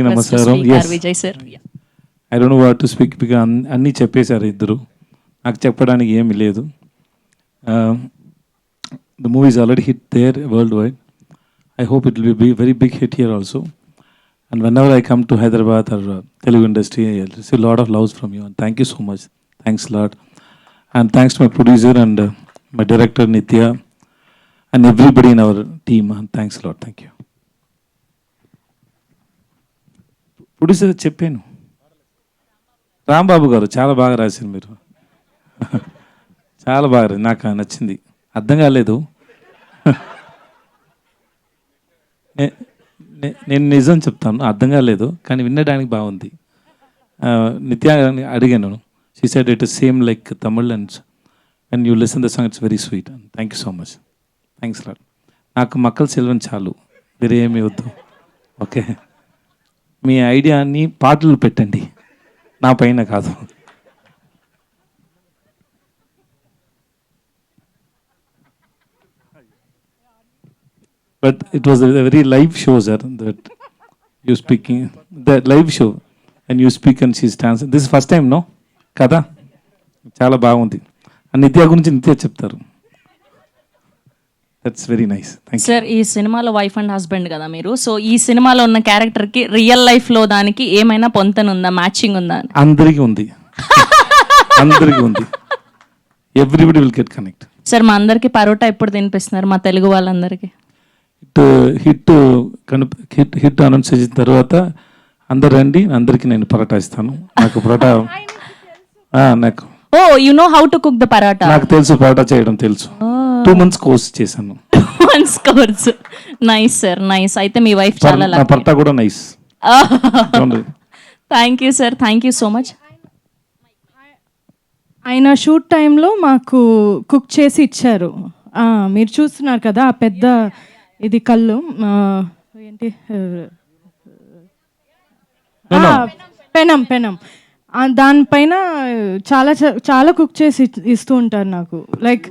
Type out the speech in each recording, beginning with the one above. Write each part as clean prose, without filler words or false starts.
అందరికీ నమస్కారం. Vijay sir, I don't know what to speak because అన్నీ చెప్పేశారు ఇద్దరు, నాకు చెప్పడానికి ఏమీ లేదు. The movie is already hit there world wide. I hope it will be a very big hit here also. And whenever I come to Hyderabad or Telugu industry, I receive a lot of love from you. And thank you so much. Thanks a lot. And thanks to my producer and my director Nitya and everybody in our team. And thanks a lot. Thank you. Producer చెప్పాను, రాంబాబు గారు చాలా బాగా రాశారు మీరు. చాలా బాగా నాకు నచ్చింది. అర్థం కాలేదు, నేను నిజం చెప్తాను, అర్థం కాలేదు కానీ వినడానికి బాగుంది. నిత్య అడిగాను, she said it is same like Tamil and you listen the song it's very sweet. Thank you so much. Thanks lot. నాకు మక్కల సెల్వన్ చాలు, వేరే ఏమీ వద్దు. ఓకే, మీ ఐడియాని పాటలు పెట్టండి, నా పైన కాదు. But it was a very live show, sir, that you speaking, that live show, and you speak and she's dancing. This is first time, no? Kada? చాలా బాగుంది. నిత్య గురించి నిత్య చెప్తారు. That's very nice. Thank you sir. ఈ సినిమాలో wife and husband కదా మీరు, సో ఈ సినిమాలో ఉన్న క్యారెక్టర్కి రియల్ లైఫ్లో దానికి ఏమైనా పొంతనుందా, మ్యాచింగ్ ఉందా? అందరికీ ఉంది, అందరికీ ఉంది. Everybody will get connect. Sir, మా అందరికి పరోటా ఎప్పుడు తినిపిస్తున్నారు, మా తెలుగు వాళ్ళందరికీ? హిట్ హిట్ అనౌన్స్ చేసిన తర్వాత అందరు రండి, అందరికీ నేను పరోటా ఇస్తాను. నాకు పరోటా నాకు you know how to cook the parotta? నాకు తెలుసు, పరోటా చేయడం తెలుసు. 2 months కోర్స్ చేశాను. 2 months course. Nice sir, nice. అయితే మీ వైఫ్ చాలా నా పరోటా కూడా nice. Thank you sir, thank you so much. ఆయన షూట్ టైంలో మాకు కుక్ చేసి ఇచ్చారు. మీరు చూస్తున్నారు కదా ఆ పెద్ద ఇది కళ్ళు ఏంటి, పెనం పెనం, దానిపైన చాలా చాలా కుక్ చేసి ఇస్తూ ఉంటారు నాకు. Like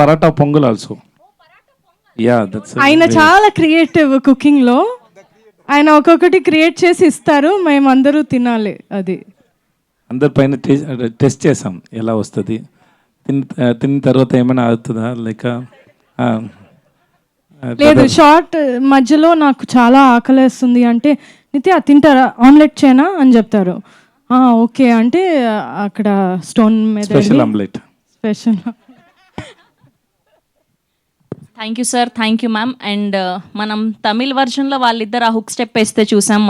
parotta Pongal also. ఆయన చాలా క్రియేటివ్ కుకింగ్ లో. ఆయన ఒక్కొక్కటి క్రియేట్ చేసి ఇస్తారు, మేమందరూ తినాలి. అది అందరి పైన టెస్ట్ చేసాం ఎలా వస్తుంది, తిన్న తర్వాత ఏమైనా అవుతుందా లేక లేదు. షార్ట్ మధ్యలో నాకు చాలా ఆకలేస్తుంది అంటే, నిత్య తింటారా, ఆమ్లెట్ చేయనా అని చెప్తారు. ఓకే అంటే అక్కడ స్టోన్ మీద special omelette. Special. Thank you sir, thank you ma'am. And మనం తమిళ్ వర్షన్లో వాళ్ళిద్దరు ఆ హుక్ స్టెప్ వేస్తే చూసాం.